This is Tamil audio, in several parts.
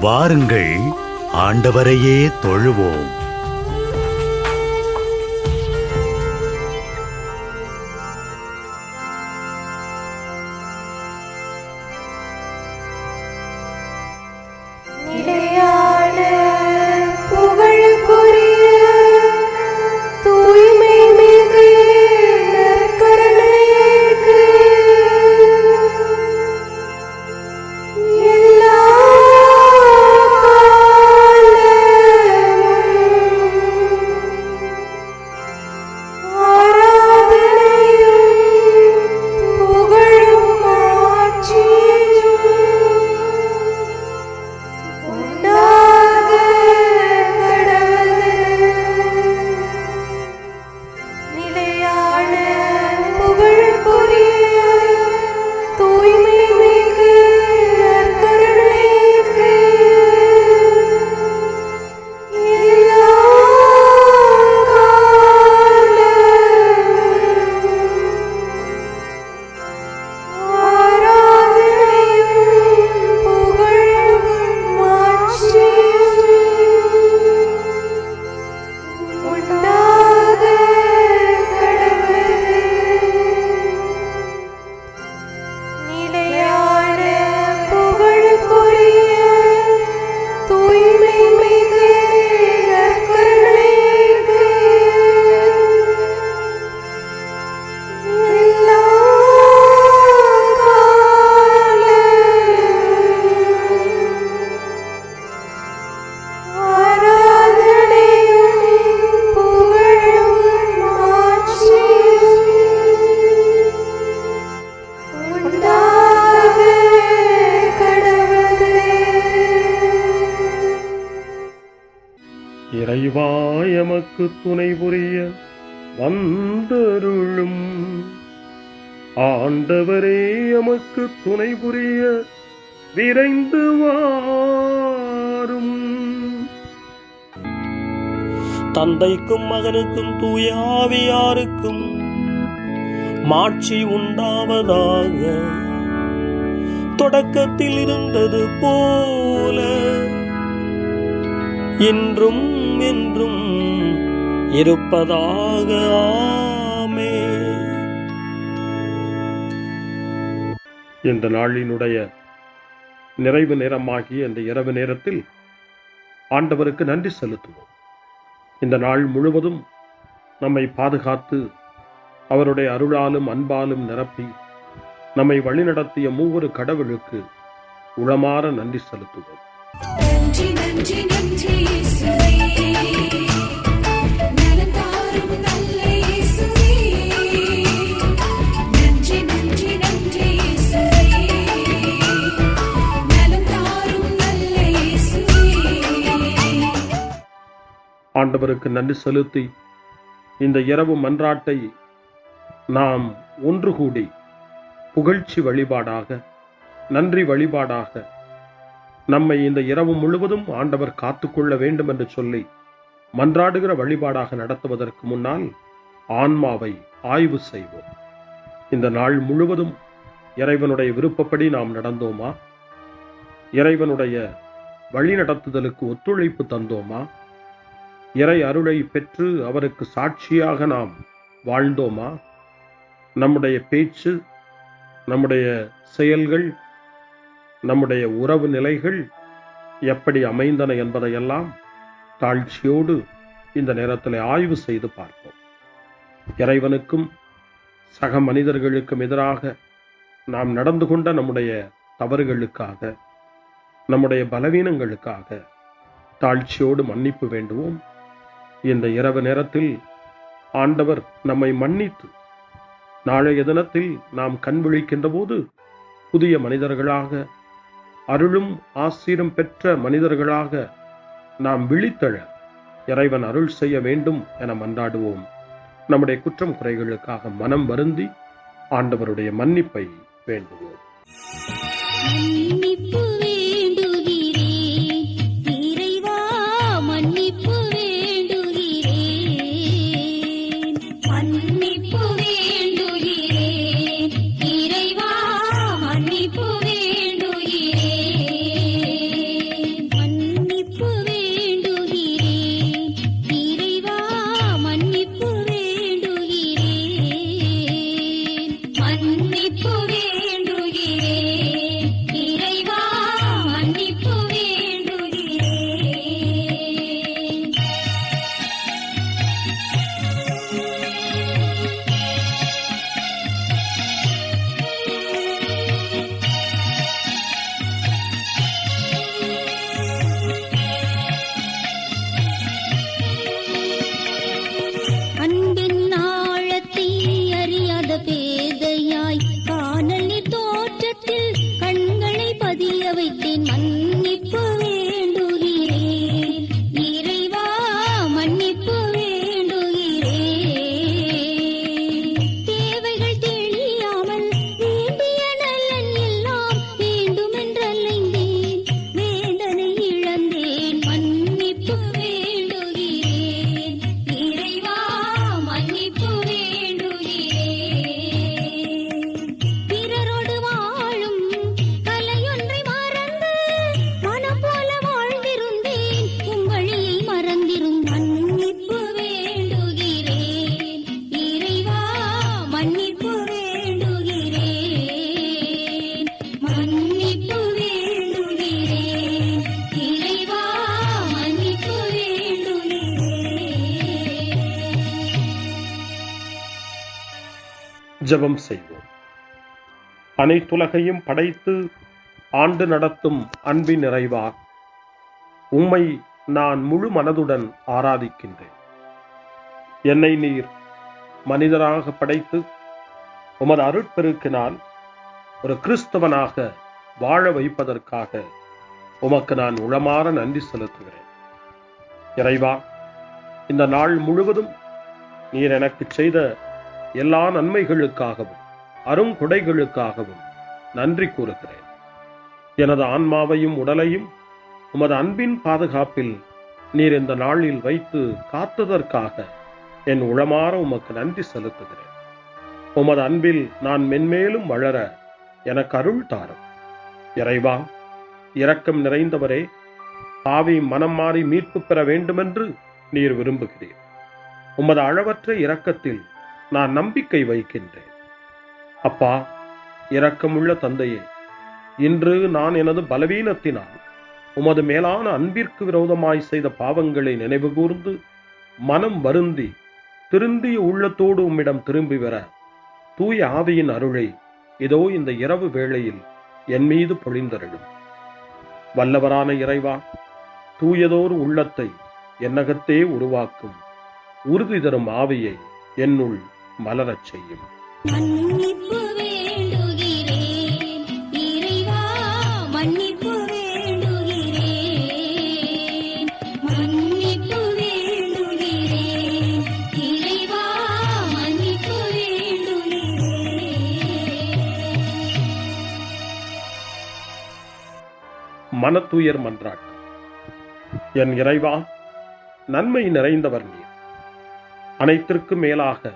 வாருங்கள், ஆண்டவரையே தொழுவோம். இறைவா எமக்கு துணை புரிய வந்தருளும். ஆண்டவரே எமக்கு துணை புரிய விரைந்து வாரும். தந்தைக்கும் மகனுக்கும் தூய ஆவியாருக்கும் மாட்சி உண்டாவதாக. தொடக்கத்தில் இருந்தது போல இன்றும் என்றும் இருப்பதாக. ஆமென். இந்த நாளினுடைய நிறைவு நேரமாகிய இந்த இரவு நேரத்தில் ஆண்டவருக்கு நன்றி செலுத்துவோம். இந்த நாள் முழுவதும் நம்மை பாதுகாத்து அவருடைய அருளாலும் அன்பாலும் நிரப்பி நம்மை வழிநடத்திய மூவரு கடவுளுக்கு உளமாற நன்றி செலுத்துவோம். நன்றி நன்றி நன்றி இயேசுவே, நலம் தாரும் நல்ல இயேசுவே. நன்றி நன்றி நன்றி இயேசுவே, நலம் தாரும் நல்ல இயேசுவே. ஆண்டவருக்கு நன்றி செலுத்தி இந்த இரவு மன்றாட்டை நாம் ஒன்று கூடி புகழ்ச்சி வழிபாடாக, நன்றி வழிபாடாக நம்மை இந்த இரவு முழுவதும் ஆண்டவர் காத்துக்கொள்ள வேண்டும் என்று சொல்லி மன்றாடுகிற வழிபாடாக நடத்துவதற்கு முன்னால் ஆன்மாவை ஆய்வு செய்வோம். இந்த நாள் முழுவதும் இறைவனுடைய விருப்பப்படி நாம் நடந்தோமா? இறைவனுடைய வழி நடத்துதலுக்கு ஒத்துழைப்பு தந்தோமா? இறை அருளை பெற்று அவருக்கு சாட்சியாக நாம் வாழ்ந்தோமா? நம்முடைய பேச்சு, நம்முடைய செயல்கள், நம்முடைய உறவு நிலைகள் எப்படி அமைந்தன என்பதையெல்லாம் தாழ்ச்சியோடு இந்த நேரத்தில் ஆய்வு செய்து பார்ப்போம். இறைவனுக்கும் சக மனிதர்களுக்கும் எதிராக நாம் நடந்து கொண்ட நம்முடைய தவறுகளுக்காக, நம்முடைய பலவீனங்களுக்காக தாழ்ச்சியோடு மன்னிப்பு வேண்டுவோம். இந்த இரவு நேரத்தில் ஆண்டவர் நம்மை மன்னித்து நாளைய தினத்தில் நாம் கண் விழிக்கின்ற போது புதிய மனிதர்களாக, அருளும் ஆசீரும் பெற்ற மனிதர்களாக நாம் விழித்தெழ இறைவன் அருள் செய்ய வேண்டும் என மன்றாடுவோம். நம்முடைய குற்றம் குறைகளுக்காக மனம் வருந்தி ஆண்டவருடைய மன்னிப்பை வேண்டுவோம். மன்னிப்பு வேண்டுகிறேன் இறைவா, மன்னிப்பு வேண்டுகிறேன். மன்னிப்பு வேண்டுகிறேன் இறைவா, மன்னிப்பு வேண்டுகிறேன். மன்னிப்பு வேண்டுகிறேன் இறைவா மன்னிப்பு வேண்டுகிறேன் தேவைகள் தெரியாமல் வேண்டிய நலன் எல்லாம் வேண்டுமென்றலைந்தேன் வேதனை இழந்தேன் மன்னிப்பு வேண்டுகிறேன் இறைவா மன்னிப்பு வேண்டுகிறேன் பிறரோடு வாழும் கலையொன்றை மறந்து மனம் போல வாழ்ந்திருந்தேன் உம் வழியை மறந்திரும் மன்னிப்பு வேண்டுகிறேன் இறைவா மன்னிப்பு வேண்டுகிறேன் மன்னிப்பு வேண்டுகிறேன் இறைவா மன்னிப்பு வேண்டுகிறேன். ஜெபம் செய்வோம். அனைத்துலகையும் படைத்து ஆண்டு நடத்தும் அன்பின் நிறைவா, உம்மை நான் முழு மனதுடன் ஆராதிக்கின்றேன். என்னை நீர் மனிதராக படைத்து உமது அருட்பெருக்கினால் ஒரு கிறிஸ்தவனாக வாழ வைப்பதற்காக உமக்கு நான் உளமாற நன்றி செலுத்துகிறேன். இறைவா, இந்த நாள் முழுவதும் நீர் எனக்கு செய்த எல்லா நன்மைகளுக்காகவும் அருங்கொடைகளுக்காகவும் நன்றி கூறுகிறேன். எனது ஆன்மாவையும் உடலையும் உமது அன்பின் பாதுகாப்பில் நீர் இந்த நாளில் வைத்து காத்ததற்காக என் உளமாற உமக்கு நன்றி செலுத்துகிறேன். உமது அன்பில் நான் மென்மேலும் வளர எனக்கு அருள் தாரும். இறைவா, இரக்கம் நிறைந்தவரே, பாவி மனம் மாறி மீட்பு பெற வேண்டுமென்று நீர் விரும்புகிறீர். உமது அளவற்ற இரக்கத்தில் நான் நம்பிக்கை வைக்கின்றேன். அப்பா, இரக்கமுள்ள தந்தையே, இன்று நான் எனது பலவீனத்தினால் உமது மேலான அன்பிற்கு விரோதமாய் செய்த பாவங்களை நினைவு கூர்ந்து மனம் வருந்தி திருந்திய உள்ளத்தோடு உம்மிடம் திரும்பி வர தூய ஆவியின் அருளை இதோ இந்த இரவு வேளையில் என் மீது பொழிந்தருளும். வல்லவரான இறைவா, தூயதோர் உள்ளத்தை என்னகத்தே உருவாக்கும் உறுதி தரும் ஆவியை என்னுள் மலரச் செய்யும். மன்னிப்பு வேண்டுகிறேன் இறைவா மன்னிப்பு வேண்டுகிறேன் மன்னிப்பு வேண்டுகிறேன் இறைவா மன்னிப்பு வேண்டுகிறேன். மனத்துயர் மன்றாட்டு. என் இறைவா, நன்மை நிறைந்தவர் நீர், அனைத்திற்கும் மேலாக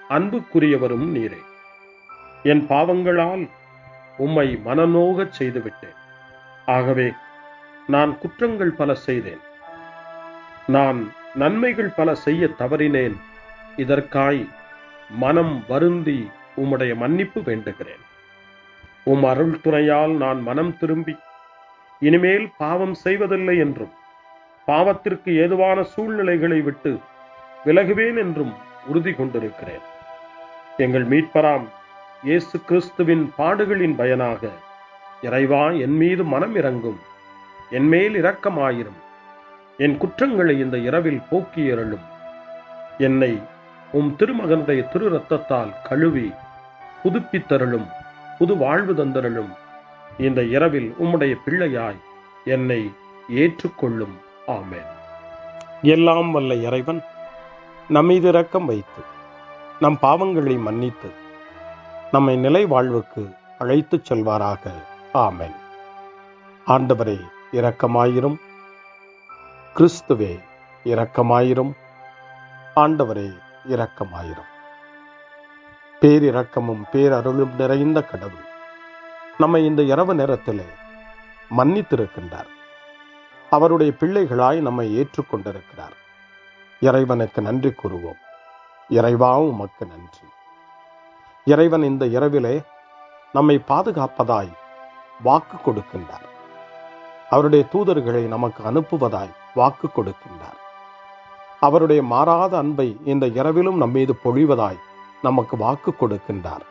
அன்புக்குரியவரும் நீரே. என் பாவங்களால் உம்மை மனநோகச் செய்துவிட்டேன். ஆகவே நான் குற்றங்கள் பல செய்தேன். நான் நன்மைகள் பல செய்ய தவறினேன். இதற்காய் மனம் வருந்தி உம்முடைய மன்னிப்பு வேண்டுகிறேன். உம் அருள் துணையால் நான் மனம் திரும்பி இனிமேல் பாவம் செய்வதில்லை என்றும் பாவத்திற்கு ஏதுவான சூழ்நிலைகளை விட்டு விலகுவேன் என்றும் உறுதி கொண்டிருக்கிறேன். எங்கள் மீட்பராம் இயேசு கிறிஸ்துவின் பாடுகளின் பயனாக இறைவா, என் மீது மனம் இறங்கும், என் மேல் இரக்கமாயிரும். என் குற்றங்களை இந்த இரவில் போக்கி அருளும். என்னை உம் திருமகனுடைய திரு இரத்தத்தால் கழுவி புதுப்பித்தருளும், புது வாழ்வு தந்தருளும். இந்த இரவில் உம்முடைய பிள்ளையாய் என்னை ஏற்றுக்கொள்ளும். ஆமென். எல்லாம் வல்ல இறைவன் நம்மீது இரக்கம் வைத்து நம் பாவங்களை மன்னித்து நம்மை நிலை வாழ்வுக்கு அழைத்துச் செல்வாராக. ஆமென். ஆண்டவரே இரக்கமாயிரும். கிறிஸ்துவே இரக்கமாயிரும். ஆண்டவரே இரக்கமாயிரும். பேரிரக்கமும் பேரருளும் நிறைந்த கடவுள் நம்மை இந்த இரவு நேரத்திலே மன்னித்திருக்கின்றார். அவருடைய பிள்ளைகளாய் நம்மை ஏற்றுக்கொண்டிருக்கிறார். இறைவனுக்கு நன்றி கூறுவோம். இறைவா, உமக்கு நன்றி. இறைவன் இந்த இரவிலே நம்மை பாதுகாப்பதாய் வாக்கு கொடுக்கின்றார். அவருடைய தூதர்களை நமக்கு அனுப்புவதாய் வாக்கு கொடுக்கின்றார். அவருடைய மாறாத அன்பை இந்த இரவிலும் நம்மீது பொழிவதாய் நமக்கு வாக்கு கொடுக்கின்றார்.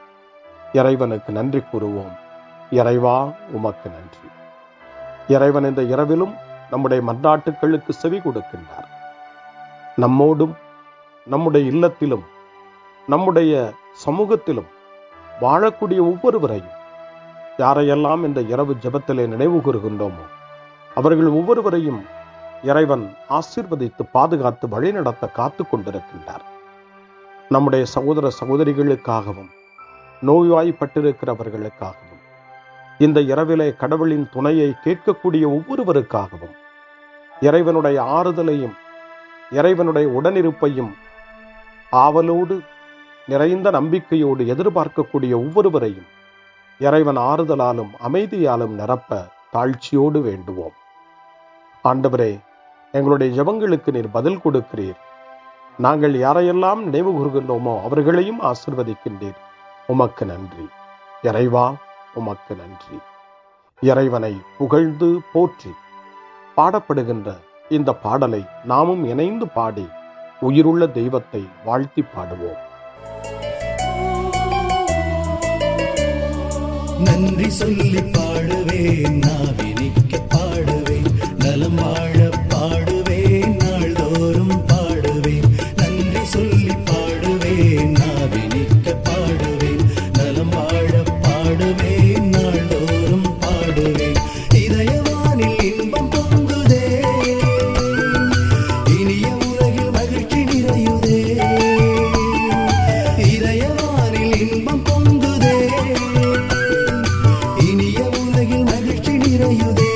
இறைவனுக்கு நன்றி கூறுவோம். இறைவா, உமக்கு நன்றி. இறைவன் இந்த இரவிலும் நம்முடைய மன்றாட்டுக்களுக்கு செவி கொடுக்கின்றார். நம்மோடும் நம்முடைய இல்லத்திலும் நம்முடைய சமூகத்திலும் வாழக்கூடிய ஒவ்வொருவரையும், யாரையெல்லாம் இந்த இரவு ஜெபத்திலே நினைவு கூறுகின்றோமோ அவர்கள் ஒவ்வொருவரையும் இறைவன் ஆசீர்வதித்து பாதுகாத்து வழிநடத்த காத்து கொண்டிருக்கின்றார். நம்முடைய சகோதர சகோதரிகளுக்காகவும் நோய்வாய்ப்பட்டிருக்கிறவர்களுக்காகவும் இந்த இரவிலே கடவுளின் துணையை கேட்கக்கூடிய ஒவ்வொருவருக்காகவும் இறைவனுடைய ஆறுதலையும் இறைவனுடைய உடனிருப்பையும் ஆவலோடு நிறைந்த நம்பிக்கையோடு எதிர்பார்க்கக்கூடிய ஒவ்வொருவரையும் இறைவன் ஆறுதலாலும் அமைதியாலும் நிரப்ப தாழ்ச்சியோடு வேண்டுவோம். ஆண்டவரே, எங்களுடைய ஜெபங்களுக்கு நீர் பதில் கொடுக்கிறீர். நாங்கள் யாரையெல்லாம் நினைவு கூர்கின்றோமோ அவர்களையும் ஆசிர்வதிக்கின்றீர். உமக்கு நன்றி. இறைவா, உமக்கு நன்றி. இறைவனை புகழ்ந்து போற்றி பாடப்படுகின்ற இந்த பாடலை நாமும் இணைந்து பாடி உயிருள்ள தெய்வத்தை வாழ்த்தி பாடுவோம். நன்றி சொல்லி பாடுவேன், நாவினிக்க பாடுவேன், நலம் வாழ பாடுவேன், நாள்தோறும் பாடுவேன். நன்றி சொல்லி பாடுவேன், நாவினிக்க பாடுவேன், நலம் வாழ பாடுவேன், நாள்தோறும் பாடுவேன். இதயவானில் இன்பம் பொங்குதே, இனிய உலகில் மகிழ்ச்சி நிறையுதே. இதயவானில் இன்பம் பொங்குதே, இனிய உலகில் மகிழ்ச்சி நிறையுதே.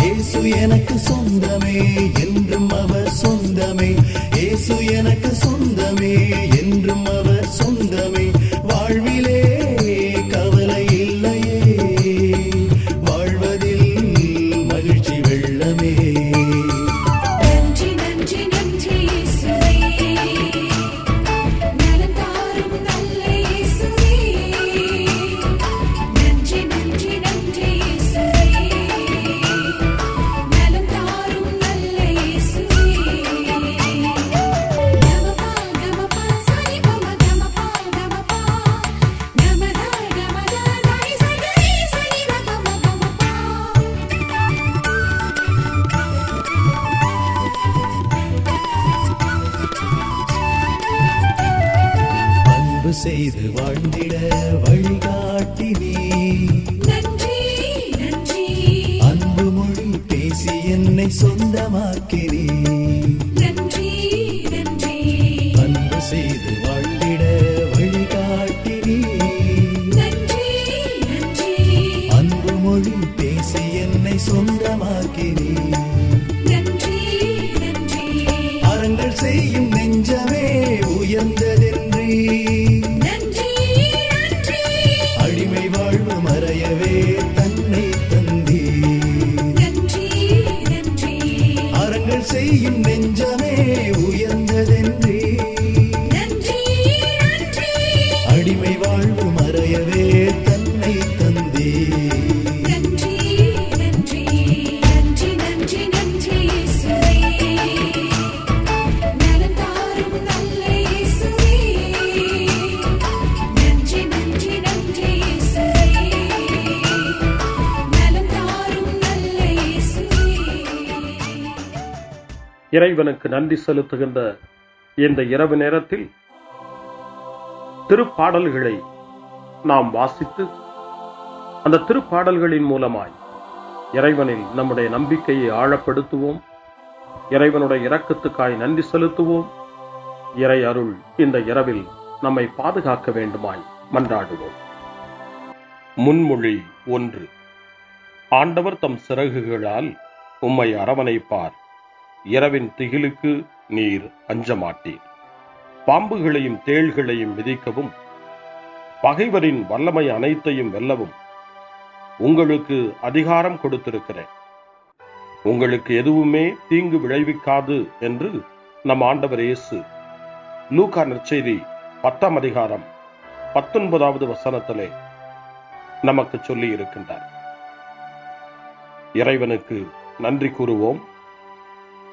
இயேசு எனக்கு சொந்தமே, என்றும் அவர் சொந்தமே. இயேசு எனக்கு சொந்தமே, என்றும் அவர் சொந்தமே. வாழ்விலே கவலை இல்லையே, வாழ்வதில் மகிழ்ச்சி வெள்ளமே. நன்றி நன்றி நன்றி இயேசுவே, நலம் தாரும் நல்ல இயேசுவே. நன்றி நன்றி நன்றி இயேசுவே, நலம் தாரும் நல்ல இயேசுவே. கமபா கமபா சரி பம கமபா கமபா கமதா கமதா தாய் சகரி சரி கமபா கமபா. அன்பு செய்து வாழ்ந்திட வழிகாட்டி நீ, நன்றி நன்றி அன்பு மொழி பேசி என்னை சொந்தமாக்கி நீ. நன்றி நன்றி அன்பு செய்து வாழ்ந்திட வழிகாட்டி நீ, நன்றி நன்றி அன்பு மொழி பேசி என்னை சொந்தமாக்கி நீ. நன்றி நன்றி அறங்கள் செய்யும் நெஞ்சமே உயர்ந்ததென்றி, நன்றி நன்றி அடிமை வாழ்வு மறையவே தன்னை தந்தி. நன்றி நன்றி அறங்கள் செய்யும் நெஞ்சமே உயர்ந்ததென்றி, நன்றி நன்றி அடிமை வாழ்வு மறையவே தன்னை தந்தி. நன்றி நன்றி நன்றி நன்றி நன்றி இயேசுவே, நலம் தாரும் நல்ல இயேசுவே. நன்றி நன்றி நன்றி இயேசுவே, நலம் தாரும் நல்ல இயேசுவே. இறைவனுக்கு நன்றி செலுத்துகின்ற இந்த இரவு நேரத்தில் திருப்பாடல்களை நாம் வாசித்து அந்த திருப்பாடல்களின் மூலமாய் இறைவனில் நம்முடைய நம்பிக்கையை ஆழப்படுத்துவோம். இறைவனுடைய இரக்கத்துக்காய் நன்றி செலுத்துவோம். இறை அருள் இந்த இரவில் நம்மை பாதுகாக்க வேண்டுமாய் மன்றாடுவோம். முன்மொழி 1. ஆண்டவர் தம் சிறகுகளால் உம்மை அரவணைப்பார். இரவின் திகிலுக்கு நீர் அஞ்ச மாட்டீர். பாம்புகளையும் தேள்களையும் மிதிக்கவும் பகைவரின் வல்லமை அனைத்தையும் வெல்லவும் உங்களுக்கு அதிகாரம் கொடுத்திருக்கிறேன். உங்களுக்கு எதுவுமே தீங்கு விளைவிக்காது என்று நம் ஆண்டவர் இயேசு லூக்கா நற்செய்தி 10ஆம் அதிகாரம் 19வது வசனத்திலே நமக்கு சொல்லி இருக்கின்றார். இறைவனுக்கு நன்றி கூறுவோம்.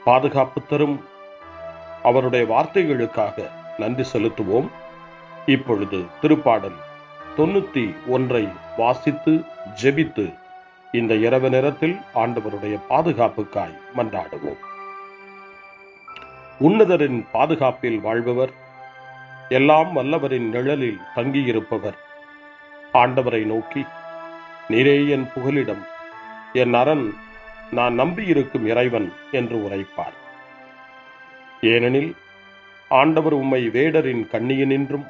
பாதுகாப்பு தரும் அவருடைய வார்த்தைகளுக்காக நன்றி செலுத்துவோம். இப்பொழுது திருப்பாடல் 91 வாசித்து ஜெபித்து இந்த இரவு நேரத்தில் ஆண்டவருடைய பாதுகாப்புக்காய் மன்றாடுவோம். உன்னதரின் பாதுகாப்பில் வாழ்பவர், எல்லாம் வல்லவரின் நிழலில் தங்கியிருப்பவர் ஆண்டவரை நோக்கி, நீரே என் புகலிடம், என் அரண், நான் நம்பியிருக்கும் இறைவன் என்று உரைப்பார். ஏனெனில் ஆண்டவர் உம்மை வேடரின் கண்ணியினின்றும்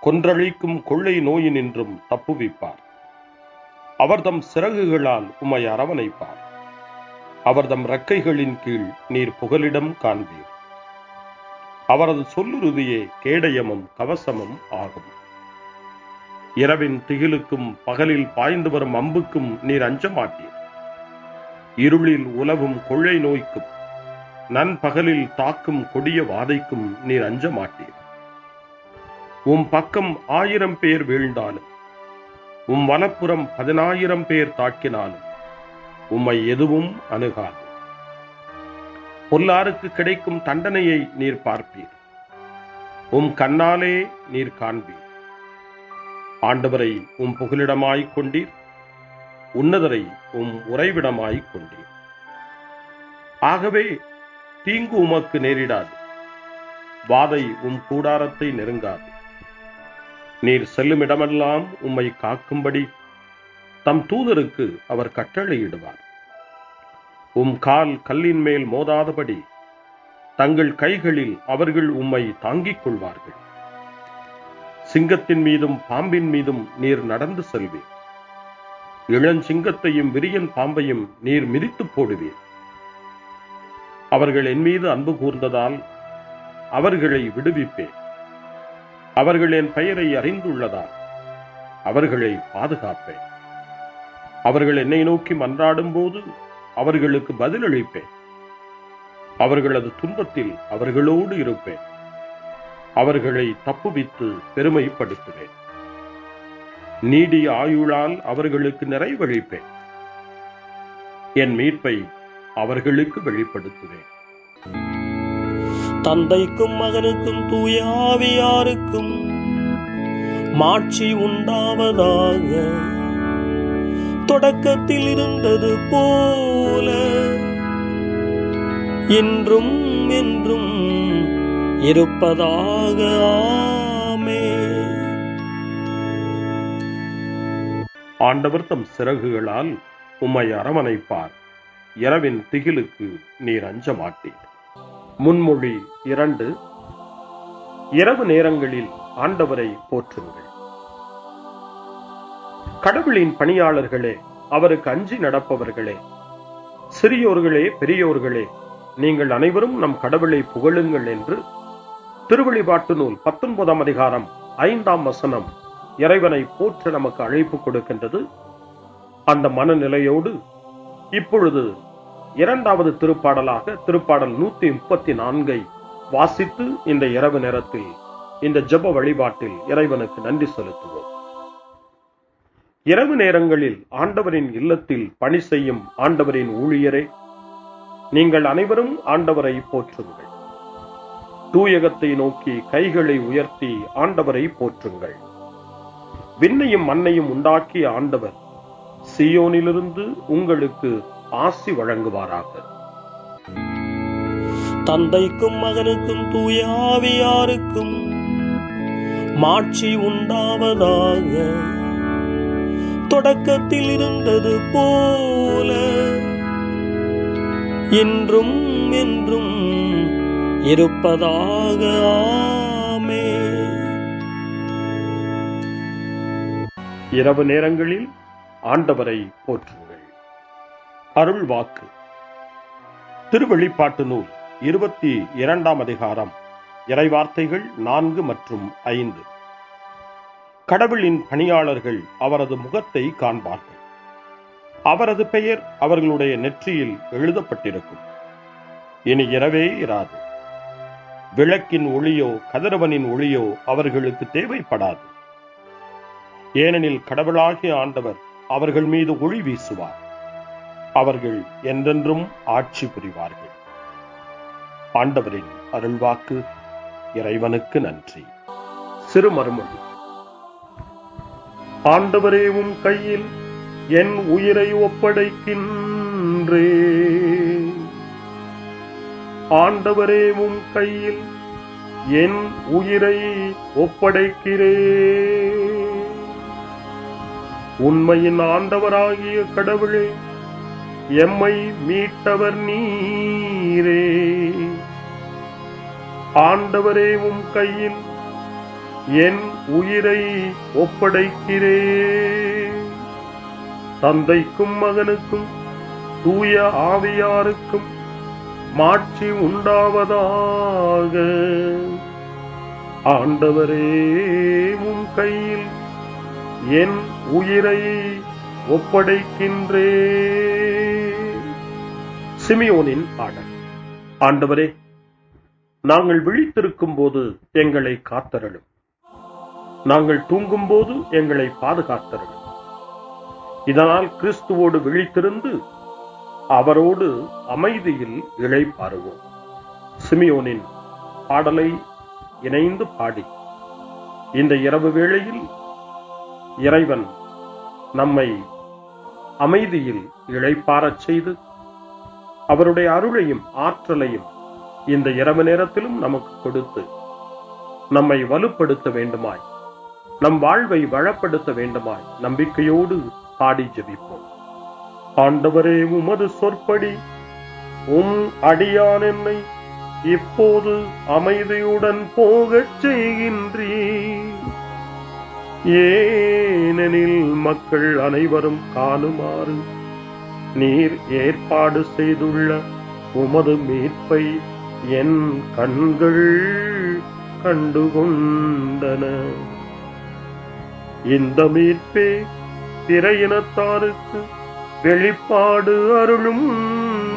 கொன்றழிக்கும் கொள்ளை நோயினின்றும் தப்புவிப்பார். அவர்தம் சிறகுகளால் உம்மை அரவணைப்பார். அவர்தம் இறக்கைகளின் கீழ் நீர் புகலிடம் காண்பீர். அவரது சொல்லுறுதியே கேடயமும் கவசமும் ஆகும். இரவின் திகிலுக்கும் பகலில் பாய்ந்து வரும் அம்புக்கும் நீர் அஞ்ச மாட்டீர். இருளில் உலவும் கொள்ளை நோய்க்கும் நண்பகலில் தாக்கும் கொடிய வாதைக்கும் நீர் அஞ்ச மாட்டீர். உம் பக்கம் 1000 பேர் வீழ்ந்தாலும் உம் வலப்புறம் 10,000 பேர் தாக்கினாலும் உம்மை எதுவும் அணுகாது. பொல்லாருக்கு கிடைக்கும் தண்டனையை நீர் பார்ப்பீர். உம் கண்ணாலே நீர் காண்பீர். ஆண்டவரை உம் புகலிடமாய்க் கொண்டீர். உன்னதரை உம் உறைவிடமாய்க் கொண்டீர். ஆகவே தீங்கு உமக்கு நேரிடாது. வாதை உம் கூடாரத்தை நெருங்காது. நீர் செல்லும் இடமெல்லாம் உம்மை காக்கும்படி தம் தூதருக்கு அவர் கட்டளையிடுவார். உம் கால் கல்லின் மேல் மோதாதபடி தங்கள் கைகளில் அவர்கள் உம்மை தாங்கிக் கொள்வார்கள். சிங்கத்தின் மீதும் பாம்பின் மீதும் நீர் நடந்து செல்வீர். இளஞ்சிங்கத்தையும் விரியன் பாம்பையும் நீர் மிதித்து போடுவீர். அவர்கள் என் மீது அன்பு கூர்ந்ததால் அவர்களை விடுவிப்பேன். அவர்கள் என் பெயரை அறிந்துள்ளதால் அவர்களை பாதுகாப்பேன். அவர்கள் என்னை நோக்கி மன்றாடும் போது அவர்களுக்கு பதிலளிப்பேன். அவர்களது துன்பத்தில் அவர்களோடு இருப்பேன். அவர்களை தப்புவித்து பெருமைப்படுத்துவேன். நீடிய ஆயுளால் அவர்களுக்கு நிறைவளிப்பேன். என் மீட்பை அவர்களுக்கு வெளிப்படுத்துவேன். தந்தைக்கும் மகனுக்கும் தூய ஆவியாருக்கும் மாட்சி உண்டாவதாக. தொடக்கத்தில் இருந்தது போல இன்றும் என்றும் இருப்பதாக. ஆமென். ஆண்டவர் தம் சிறகுகளால் உம்மை அரவணைப்பார். இரவின் திகிலுக்கு நீர் அஞ்ச மாட்டீர். முன்மொழி 2. இரவு நேரங்களில் ஆண்டவரை போற்றுங்கள். கடவுளின் பணியாளர்களே, அவருக்கு அஞ்சி நடப்பவர்களே, சிறியோர்களே பெரியோர்களே, நீங்கள் அனைவரும் நம் கடவுளை புகழுங்கள் என்று திருவெளிப்பாட்டு நூல் 19ஆம் அதிகாரம் 5ஆம் வசனம் இறைவனை போற்ற நமக்கு அழைப்பு கொடுக்கின்றது. அந்த மனநிலையோடு இப்பொழுது 2வது திருப்பாடலாக திருப்பாடல் 134 வாசித்து இந்த இரவு நேரத்தில் இந்த ஜெப வழிபாட்டில் இறைவனுக்கு நன்றி செலுத்துவோம். இரவு நேரங்களில் ஆண்டவரின் இல்லத்தில் பணி செய்யும் ஆண்டவரின் ஊழியரே, நீங்கள் அனைவரும் ஆண்டவரை போற்றுங்கள். தூயகத்தை நோக்கி கைகளை உயர்த்தி ஆண்டவரை போற்றுங்கள். விண்ணையும் மண்ணையும் உண்டாக்கிய ஆண்டவர் சீயோனிலிருந்து உங்களுக்கு ஆசி வழங்குவாராக. தந்தைக்கும் மகனுக்கும் தூய ஆவியாருக்கும் மாட்சி உண்டாவதாக. தொடக்கத்தில் இருந்தது போல இன்றும் என்றும் இருப்பதாக. ஆமென். இரவு நேரங்களில் ஆண்டவரை போற்றுங்கள். அருள் வாக்கு. திருவெளிப்பாட்டு நூல் 22ஆம் அதிகாரம் இறைவார்த்தைகள் 4 மற்றும் 5. கடவுளின் பணியாளர்கள் அவரது முகத்தை காண்பார்கள். அவரது பெயர் அவர்களுடைய நெற்றியில் எழுதப்பட்டிருக்கும். இனி இரவே இராது. விளக்கின் ஒளியோ கதிரவனின் ஒளியோ அவர்களுக்கு தேவைப்படாது. ஏனெனில் கடவுளாகிய ஆண்டவர் அவர்கள் மீது ஒளி வீசுவார். அவர்கள் என்றென்றும் ஆட்சி புரிவார்கள். ஆண்டவரின் அருள்வாக்கு. இறைவனுக்கு நன்றி. சிறுமறுமொழி. ஆண்டவரே, உம் கையில் என் உயிரை ஒப்படைக்கின்றேன். ஆண்டவரே, உம் கையில் என் உயிரை ஒப்படைக்கிறேன். உண்மையின் ஆண்டவராகிய கடவுளே, எம்மை மீட்டவர் நீரே. ஆண்டவரே, உம் கையில் என் உயிரை ஒப்படைக்கிறேன். தந்தைக்கும் மகனுக்கும் தூய ஆவியாருக்கும் மாட்சி உண்டாவதாக. ஆண்டவரே, உம் கையில் என் உயிரை ஒப்படைக்கின்றேன். சிமியோனின் பாடல். ஆண்டவரே, நாங்கள் விழித்திருக்கும் போது எங்களை காத்தருளும். நாங்கள் தூங்கும் போது எங்களை பாதுகாத்தருளும். இதனால் கிறிஸ்துவோடு விழித்திருந்து அவரோடு அமைதியில் இளைப்பாறுவோம். சிமியோனின் பாடலை இணைந்து பாடி இந்த இரவு வேளையில் இறைவன் நம்மை அமைதியில் இளைப்பாறச் செய்து அவருடைய அருளையும் ஆற்றலையும் இந்த இரவு நேரத்திலும் நமக்கு கொடுத்து நம்மை வலுப்படுத்த வேண்டுமாய், நம் வாழ்வை வளப்படுத்த வேண்டுமாய் நம்பிக்கையோடு பாடி ஜெபிப்போம். ஆண்டவரே, உமது சொற்படி உம் அடியான் என்னை இப்போது அமைதியுடன் போகச் செய்கின்றீர். ஏனெனில் மக்கள் அனைவரும் காணுமாறு நீர் ஏற்பாடு செய்துள்ள உமது மீட்பை என் கண்கள் கண்டுகொண்டன. இந்த மீட்பே பிற இனத்தாருக்கு வெளிப்பாடு அருளும்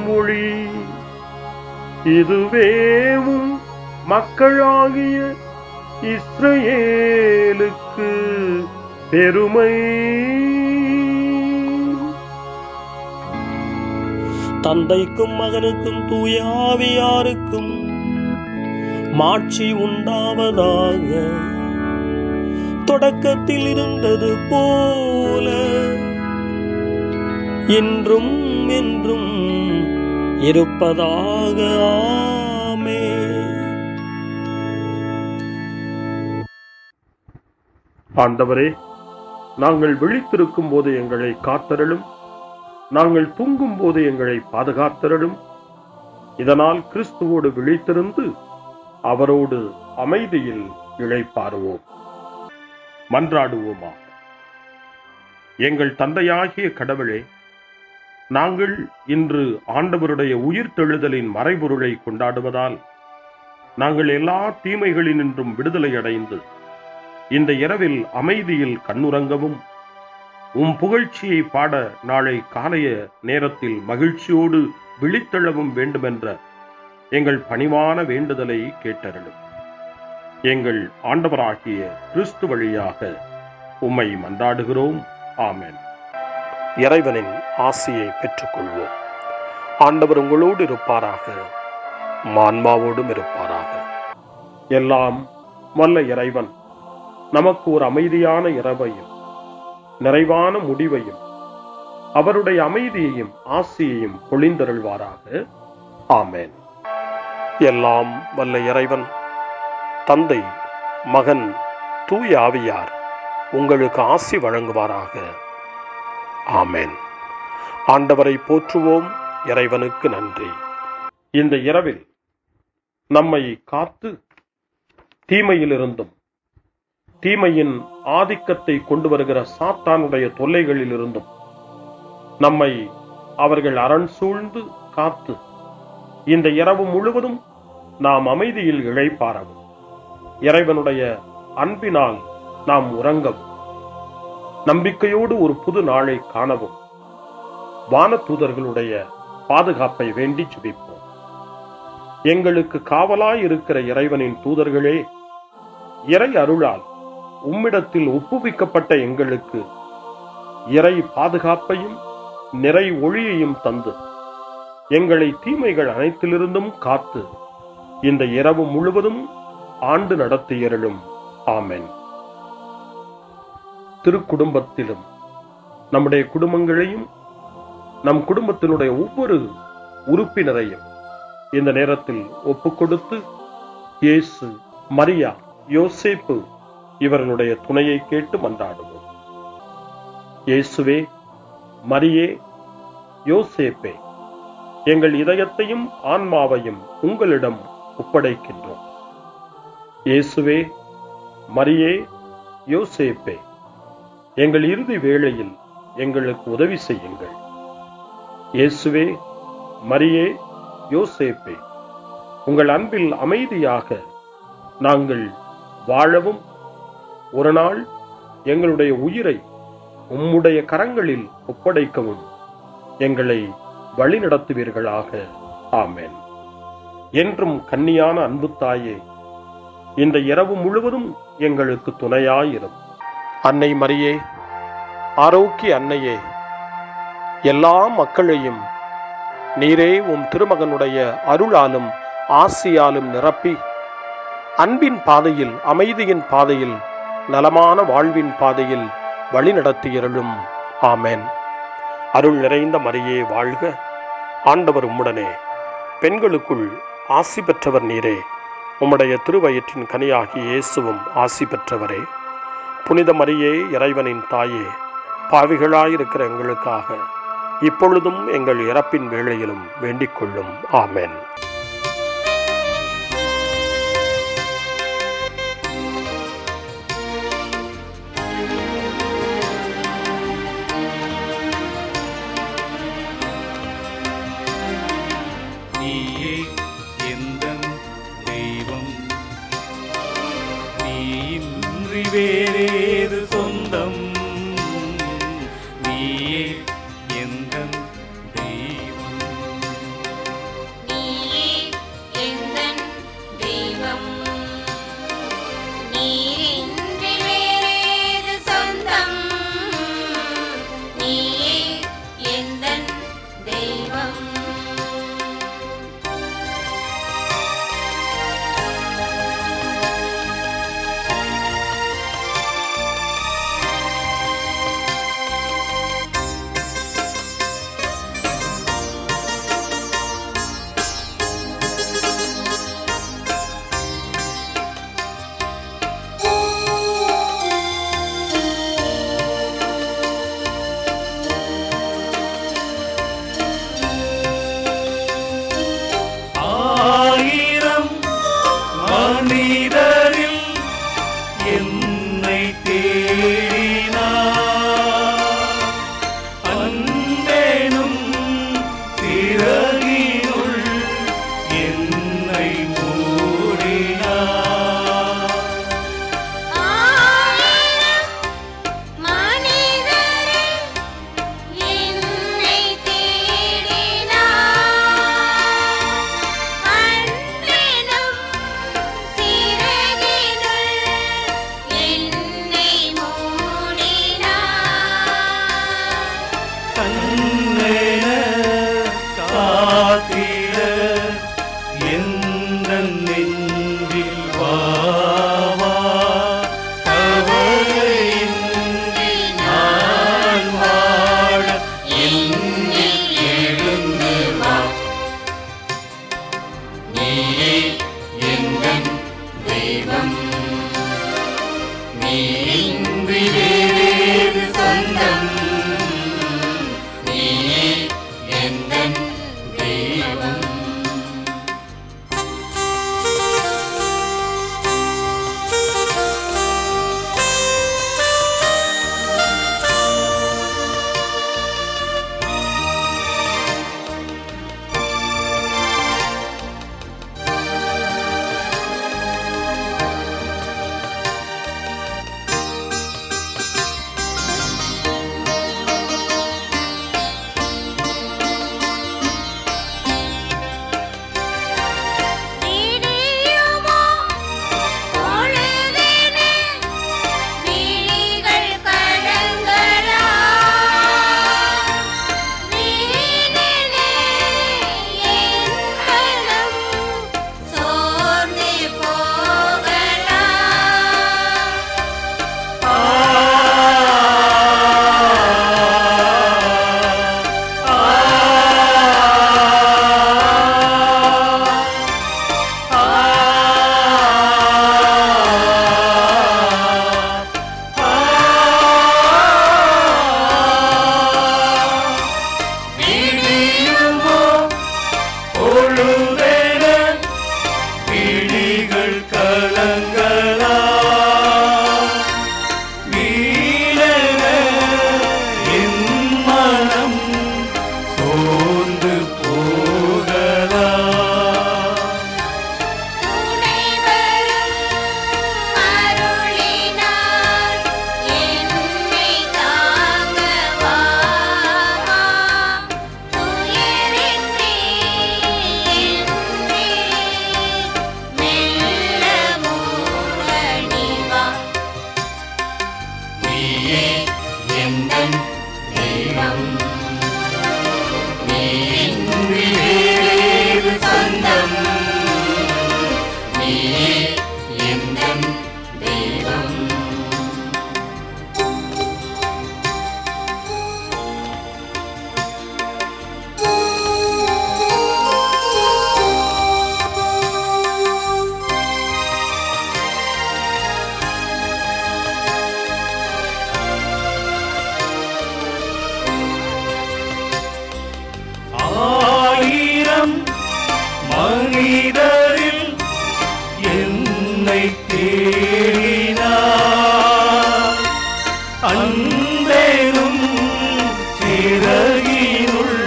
மொழி. இதுவேவும் மக்களாகிய இஸ்ரவேலுக்கு பெருமை. தந்தைக்கும் மகனுக்கும் தூய ஆவியாருக்கும் மாட்சி உண்டாவதாக. தொடக்கத்தில் இருந்தது போல இன்றும் என்றும் இருப்பதாக. ஆமென். ஆண்டவரே, நாங்கள் விழித்திருக்கும் போது எங்களை காத்தருளும். நாங்கள் தூங்கும் போது எங்களை பாதுகாத்தருளும். இதனால் கிறிஸ்துவோடு விழித்திருந்து அவரோடு அமைதியில் இளைப்பாறுவோம். மன்றாடுவோமாக. எங்கள் தந்தையாகிய கடவுளே, நாங்கள் இன்று ஆண்டவருடைய உயிர்த்தெழுதலின் மறைபொருளை கொண்டாடுவதால் நாங்கள் எல்லா தீமைகளினின்றும் விடுதலை அடைந்து இந்த இரவில் அமைதியில் கண்ணுறங்கவும் உம் புகழ்ச்சியை பாட நாளை காலைய நேரத்தில் மகிழ்ச்சியோடு விழித்தெழவும் வேண்டுமென்ற எங்கள் பணிவான வேண்டுதலை கேட்டருளும். எங்கள் ஆண்டவராகிய கிறிஸ்து வழியாக உம்மை மன்றாடுகிறோம். ஆமென். இறைவனின் ஆசியை பெற்றுக்கொள்வோம். ஆண்டவர் உங்களோடு இருப்பாராக, ஆன்மாவோடும் இருப்பாராக. எல்லாம் வல்ல இறைவன் நமக்கு ஒரு அமைதியான இரவையும் நிறைவான முடிவையும் அவருடைய அமைதியையும் ஆசியையும் பொழிந்தருள்வாராக. ஆமென். எல்லாம் வல்ல இறைவன் தந்தை, மகன், தூய ஆவியார் உங்களுக்கு ஆசி வழங்குவாராக. ஆமென். ஆண்டவரை போற்றுவோம். இறைவனுக்கு நன்றி. இந்த இரவில் நம்மை காத்து தீமையிலிருந்தும் தீமையின் ஆதிக்கத்தை கொண்டு வருகிற சாத்தானுடைய தொல்லைகளிலிருந்தும் நம்மை அவர்கள் அரண் சூழ்ந்து காத்து இந்த இரவு முழுவதும் நாம் அமைதியில் இளைப்பாறவும், இறைவனுடைய அன்பினால் நாம் உறங்கவும், நம்பிக்கையோடு ஒரு புது நாளை காணவும் வானதூதர்களுடைய பாதுகாப்பை வேண்டி ஜெபிப்போம். எங்களுக்கு காவலாய் இருக்கிற இறைவனின் தூதர்களே, இறை அருளால் உம்மிடத்தில் ஒப்புவிக்கப்பட்ட எங்களுக்கு இறை பாதுகாப்பையும் நிறை ஒளியையும் தந்து எங்களை தீமைகள் அனைத்திலிருந்தும் காத்து இந்த இரவு முழுவதும் ஆண்டு நடத்தியருளும். ஆமென். திருக்குடும்பத்திலும் நம்முடைய குடும்பங்களையும் நம் குடும்பத்தினுடைய ஒவ்வொரு உறுப்பினரையும் இந்த நேரத்தில் ஒப்புக்கொடுத்து இயேசு, மரியா, யோசேப்பு இவர்களுடைய துணையை கேட்டு மன்றாடுவோம். இயேசுவே, மரியே, யோசேப்பே, எங்கள் இதயத்தையும் ஆன்மாவையும் உங்களிடம் ஒப்படைக்கின்றோம். இயேசுவே, மரியே, யோசேப்பே, எங்கள் இறுதி வேளையில் எங்களுக்கு உதவி செய்யுங்கள். இயேசுவே, மரியே, யோசேப்பே, உங்கள் அன்பில் அமைதியாக நாங்கள் வாழவும் ஒரு நாள் எங்களுடைய உயிரை உம்முடைய கரங்களில் ஒப்படைக்கவும் எங்களை வழிநடத்துவீர்களாக. ஆமென். என்றும் கன்னியான அன்பு தாயே, இந்த இரவு முழுவதும் எங்களுக்கு துணையாயிரும். அன்னை மரியே, ஆரோக்கிய அன்னையே, எல்லா மக்களையும் நீரே உம் திருமகனுடைய அருளாலும் ஆசியாலும் நிரப்பி அன்பின் பாதையில், அமைதியின் பாதையில், நலமான வாழ்வின் பாதையில் வழிநடத்தியருளும். ஆமென். அருள் நிறைந்த மரியே வாழ்க, ஆண்டவர் உம்முடனே, பெண்களுக்குள் ஆசி பெற்றவர் நீரே, உம்முடைய திருவயிற்றின் கனியாகிய இயேசுவும் ஆசி பெற்றவரே. புனித மரியே, இறைவனின் தாயே, பாவிகளாயிருக்கிற எங்களுக்காக இப்பொழுதும் எங்கள் இறப்பின் வேளையிலும் வேண்டிக் கொள்ளும். ஆமென். நீயே எந்தன் தெய்வம், நீயின்றி வேறேது சொந்தம், நீயே எந்தன் தெய்வம். நீயே விடியுமோ பொழுதென விழிகள் கலங்களா வீணென என் மனம் சோர்ந்து போகலா துணை வரும் அருளினார் என்னை தாங்கவா துயரின்றி என்னை மெல்ல மூடனிவா நீயே எந்தன் தெய்வம் நீயின்றி வேறு சொந்தம் நீயே எந்தன் தெய்வம் ஆயிரம் மனிதரில் என்னை தேடினார் அன்பெனும் சிறகினுள்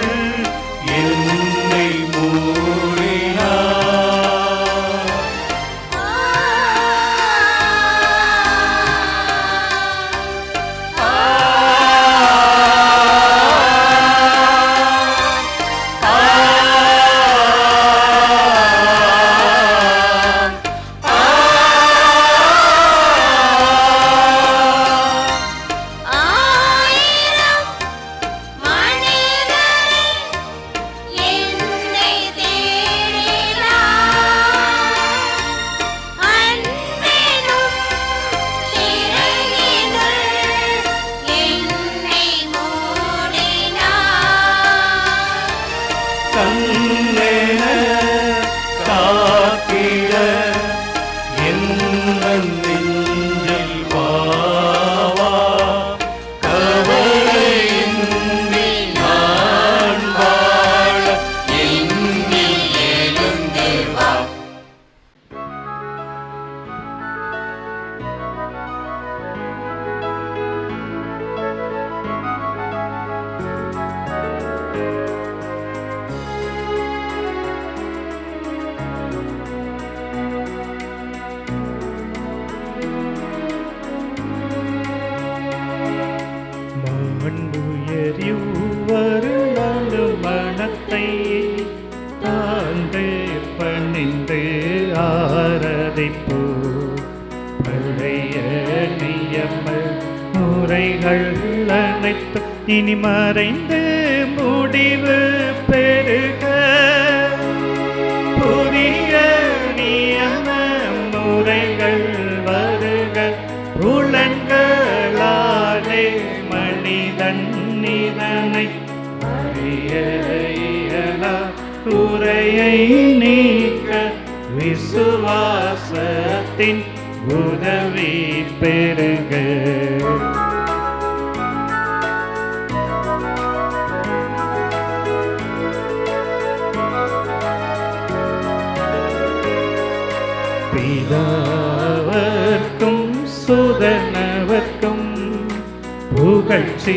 என்னை மூடினார் ஆயிரம் மனிதரில் என்னை தேடினார் அன்பெனும் சிறகினுள் என்னை மூடினார் கண்ணென காத்திட எந்தன் நெஞ்சில் வாவா கவலையின்றி நான் வாழ எண்ணில் எழுந்து வா மாண்புயரிவ்வரு மனத்தை தாழ்ந்து பணிந்து ஆராதிப்போ பழைய நியம முறைகள் அனைத்து இனி மறைந்து முடிவு பெருக புதிய நியம முறைகள் வருக புலன்களாலே மனிதன் இதனை அறிய இயலா குறையை நீக்க விசுவாசத்தின் உதவி பெருக பிதாவர்க்கும் சுதனவர்க்கும் புகழ்ச்சியோடு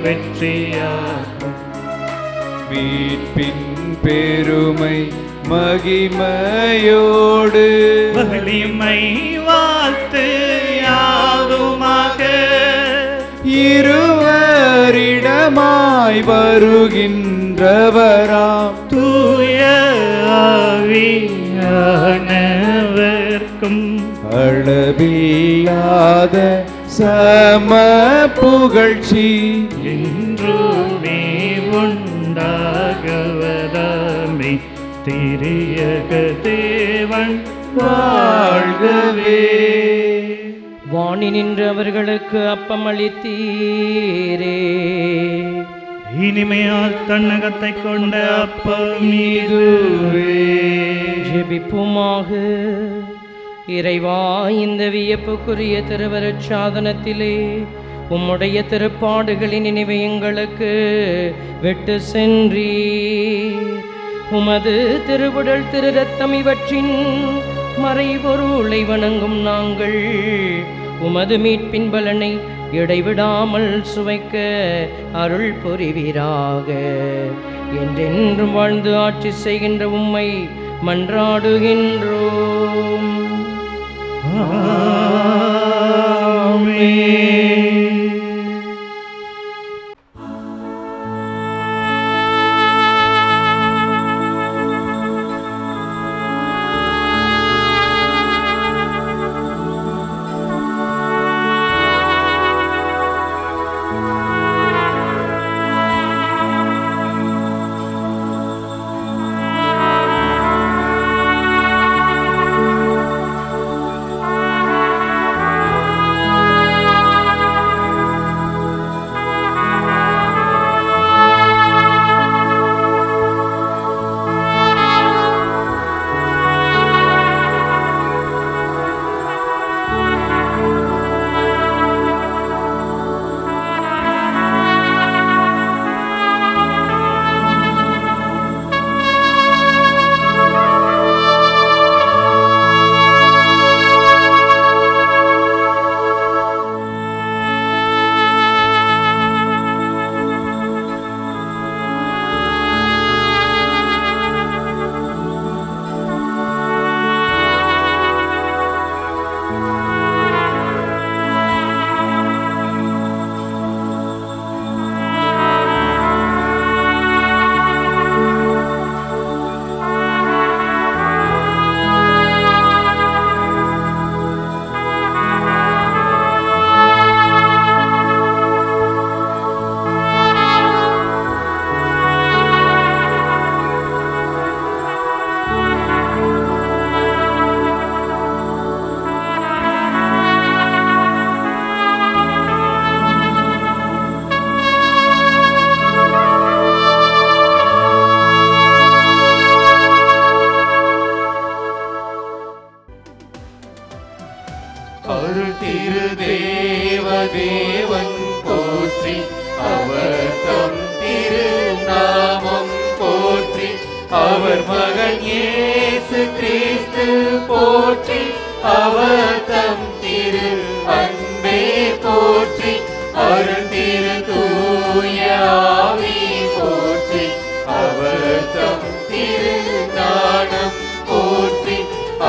வெற்றியாகும் மீட்பின் பெருமை மகிமையோடு வலிமை வாழ்த்து யாதுமாக இருவரிடமாய் வருகின்றவராம் தூய ஆவியானவர்க்கும் அளவில்லாத சம புகழ்ச்சி என்றுமே உண்டாகவதாமே திரியக தேவன் வாழ்கவே வாணி நின்று அவர்களுக்கு அப்பம் அளித்தீரே இனிமையால் தன்னகத்தை கொண்ட அப்பம் இதுவே. ஜெபிப்புமாக. இறைவா, இந்த வியப்புக்குரிய திருவருட் சாதனத்திலே உம்முடைய திருப்பாடுகளின் நினைவை எங்களுக்கு விட்டு சென்றீர். உமது திருவுடல் திரு ரத்தம் இவற்றின் மறைபொருளை வணங்கும் நாங்கள் உமது மீட்பின் பலனை இடைவிடாமல் சுவைக்க அருள் புரிவீராக. என்றென்றும் வாழ்ந்து ஆட்சி செய்கின்ற உம்மை மன்றாடுகின்றோம். அருள் திரு தேவன் போற்றி, அவர் தம் திரு நாமம் போற்றி, அவர் மகன் இயேசு கிறிஸ்து போற்றி, அவர் தம் திரு அன்பே போற்றி, அருள் திரு தூய ஆவி போற்றி, அவர் தம் திரு ஞானம் போற்றி,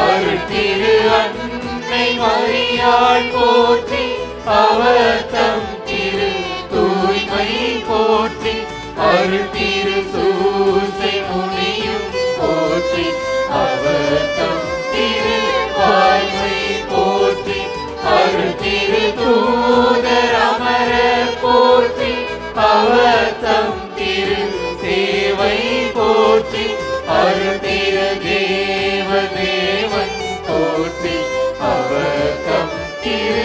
அருள் திரு அன்னை மரியாள் போற்றி, அவர் தம் திரு தூய்மை போற்றி, அருள் திரு சூசை முனியும் போற்றி, அவர் தம் திரு வாய்மை போற்றி, அருள் திரு தூதர் அமரர் போற்றி, அவர் தம் திரு சேவை போற்றி, அருள் திரு தேவன் போற்றி, அவர் தம் திரு